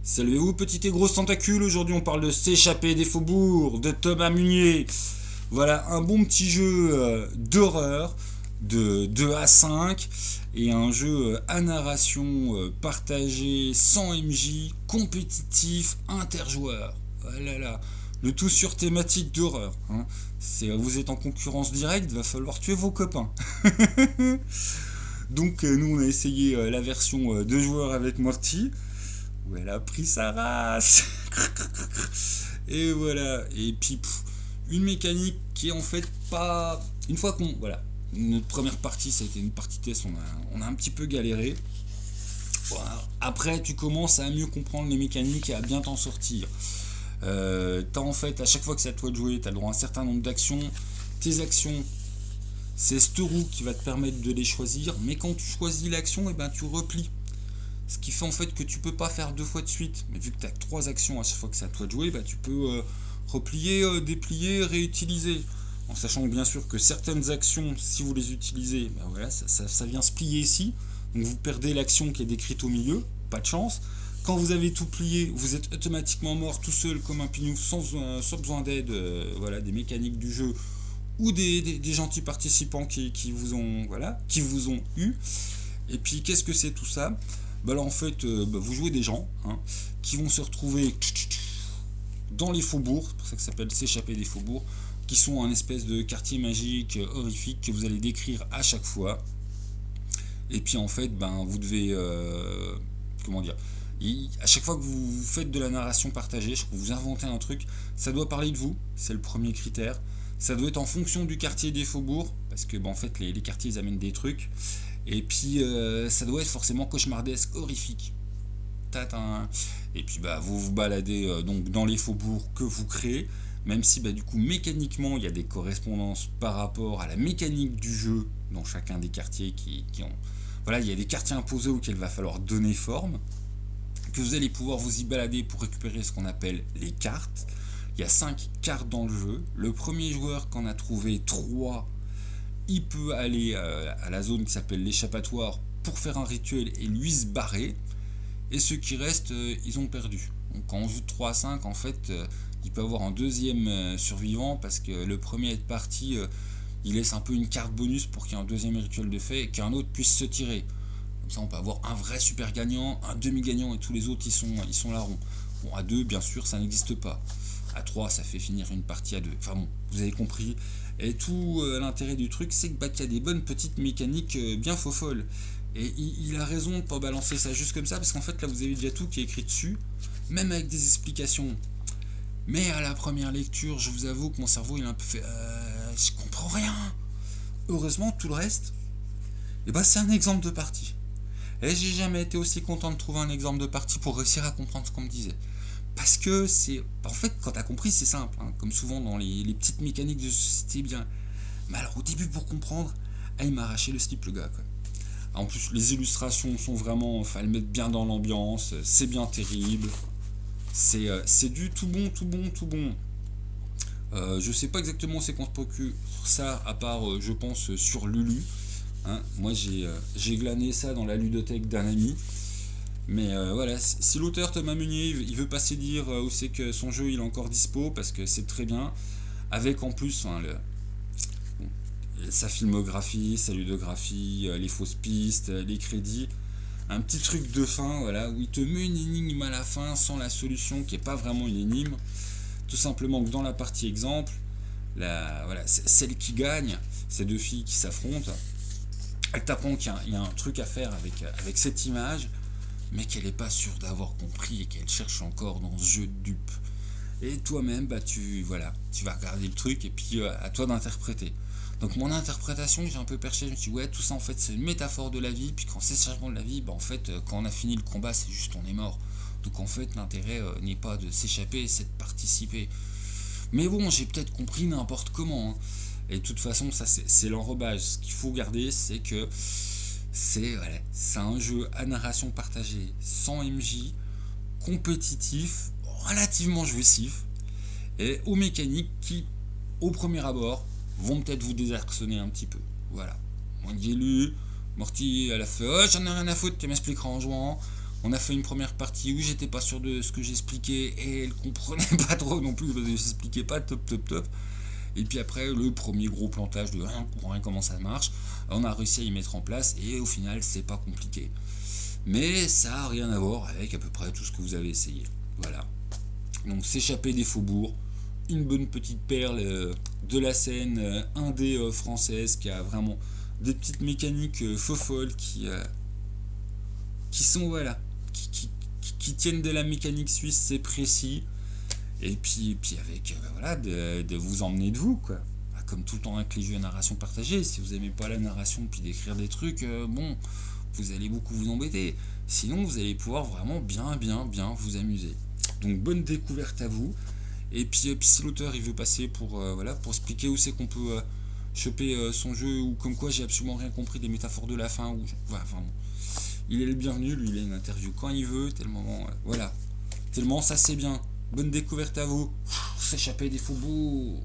Saluez-vous, petites et grosses tentacules. Aujourd'hui, on parle de S'échapper des faubourgs de Thomas Munier. Voilà, un bon petit jeu d'horreur de 2 à 5 et un jeu à narration partagée, sans MJ, compétitif, interjoueur. Voilà, là. Le tout sur thématique d'horreur. Hein. Vous êtes en concurrence directe, va falloir tuer vos copains. Donc, nous, on a essayé la version 2 joueurs avec Morty où elle a pris sa race. Et voilà. Et puis, une mécanique qui est en fait pas. Une fois qu'on. Voilà. Notre première partie, ça a été une partie test, on a un petit peu galéré. Voilà. Après, tu commences à mieux comprendre les mécaniques et à bien t'en sortir. T'as en fait, à chaque fois que c'est à toi de jouer, t'as le droit à un certain nombre d'actions. Tes actions, c'est cette roue qui va te permettre de les choisir. Mais quand tu choisis l'action, et ben, tu replies. Ce qui fait en fait que tu peux pas faire deux fois de suite. Mais vu que tu as 3 actions à chaque fois que c'est à toi de jouer, bah, tu peux replier, déplier, réutiliser. En sachant bien sûr que certaines actions, si vous les utilisez, bah voilà, ça vient se plier ici. Donc vous perdez l'action qui est décrite au milieu, pas de chance. Quand vous avez tout plié, vous êtes automatiquement mort tout seul comme un pignou, sans besoin d'aide voilà, des mécaniques du jeu ou des gentils participants qui vous ont eu. Et puis qu'est-ce que c'est tout ça? Bah là en fait, vous jouez des gens qui vont se retrouver dans les faubourgs, c'est pour ça que ça s'appelle S'échapper des faubourgs, qui sont un espèce de quartier magique horrifique que vous allez décrire à chaque fois. Et puis en fait, vous devez, comment dire, à chaque fois que vous faites de la narration partagée, que vous inventez un truc, ça doit parler de vous, c'est le premier critère. Ça doit être en fonction du quartier des faubourgs, parce que en fait les quartiers ils amènent des trucs. Et puis ça doit être forcément cauchemardesque, horrifique. Et puis vous vous baladez donc dans les faubourgs que vous créez, même si du coup mécaniquement il y a des correspondances par rapport à la mécanique du jeu dans chacun des quartiers qui ont. Voilà, il y a des quartiers imposés auxquels il va falloir donner forme, que vous allez pouvoir vous y balader pour récupérer ce qu'on appelle les cartes. Il y a 5 cartes dans le jeu. Le premier joueur qu'en a trouvé 3, il peut aller à la zone qui s'appelle l'échappatoire pour faire un rituel et lui se barrer. Et ceux qui restent, ils ont perdu. Donc quand on joue de 3 à 5, en fait, il peut avoir un deuxième survivant parce que le premier à être parti, il laisse un peu une carte bonus pour qu'il y ait un deuxième rituel de fait et qu'un autre puisse se tirer. Comme ça, on peut avoir un vrai super gagnant, un demi-gagnant et tous les autres, ils sont larrons. Bon, à 2, bien sûr, ça n'existe pas. À 3, ça fait finir une partie à 2. Enfin bon, vous avez compris. Et tout l'intérêt du truc, c'est qu'il y a des bonnes petites mécaniques bien faux-folles. Et il a raison de ne pas balancer ça juste comme ça, parce qu'en fait, là, vous avez déjà tout qui est écrit dessus, même avec des explications. Mais à la première lecture, je vous avoue que mon cerveau, il a un peu fait je comprends rien. Heureusement, tout le reste, c'est un exemple de partie. Et j'ai jamais été aussi content de trouver un exemple de partie pour réussir à comprendre ce qu'on me disait. Parce que c'est. En fait, quand t'as compris, c'est simple. Comme souvent dans les petites mécaniques de société, bien. Mais alors, au début, pour comprendre, il m'a arraché le slip, le gars, quoi. En plus, les illustrations sont vraiment. Enfin, elles mettent bien dans l'ambiance. C'est bien terrible. C'est du tout bon, tout bon, tout bon. Je sais pas exactement c'est qu'on se procure ça, à part, je pense, sur Lulu. Moi, j'ai glané ça dans la ludothèque d'un ami. Mais voilà, si l'auteur Thomas Munier il veut passer dire où c'est que son jeu il est encore dispo, parce que c'est très bien, avec en plus sa filmographie, sa ludographie, les fausses pistes, les crédits, un petit truc de fin, voilà, où il te met une énigme à la fin sans la solution qui est pas vraiment une énigme, tout simplement que dans la partie exemple, celle qui gagne, ces deux filles qui s'affrontent, elle t'apprend qu'il y a un truc à faire avec cette image, mais qu'elle n'est pas sûre d'avoir compris et qu'elle cherche encore dans ce jeu de dupe. Et toi-même, tu vas regarder le truc et puis à toi d'interpréter. Donc mon interprétation, j'ai un peu perché, je me suis dit, ouais, tout ça en fait c'est une métaphore de la vie, puis quand c'est changement de la vie, en fait quand on a fini le combat, c'est juste on est mort. Donc en fait l'intérêt n'est pas de s'échapper, c'est de participer. Mais bon, j'ai peut-être compris n'importe comment. Et de toute façon, ça c'est l'enrobage. Ce qu'il faut garder, c'est que c'est un jeu à narration partagée, sans MJ, compétitif, relativement jouissif, et aux mécaniques qui, au premier abord, vont peut-être vous désarçonner un petit peu. Voilà. Moi j'ai lu, Morty elle a fait j'en ai rien à foutre, tu m'expliqueras en jouant. On a fait une première partie où j'étais pas sûr de ce que j'expliquais et elle comprenait pas trop non plus, parce que j'expliquais pas top. Et puis après, le premier gros plantage de rien, on comprend rien comment ça marche, on a réussi à y mettre en place et au final, c'est pas compliqué. Mais ça a rien à voir avec à peu près tout ce que vous avez essayé. Voilà. Donc s'échapper des faubourgs, une bonne petite perle de la scène indé française qui a vraiment des petites mécaniques folles qui sont voilà, qui tiennent de la mécanique suisse, c'est précis. Et puis avec voilà de vous emmener de vous quoi. Comme tout le temps avec les jeux à narration partagée, si vous aimez pas la narration puis d'écrire des trucs, bon, vous allez beaucoup vous embêter. Sinon, vous allez pouvoir vraiment bien vous amuser. Donc bonne découverte à vous. Et puis si l'auteur il veut passer pour voilà pour expliquer où c'est qu'on peut choper son jeu ou comme quoi j'ai absolument rien compris des métaphores de la fin ou voilà, enfin, bon. Il est le bienvenu, lui il a une interview quand il veut, tellement voilà. Tellement ça c'est bien. Bonne découverte à vous. S'échapper des faubourgs.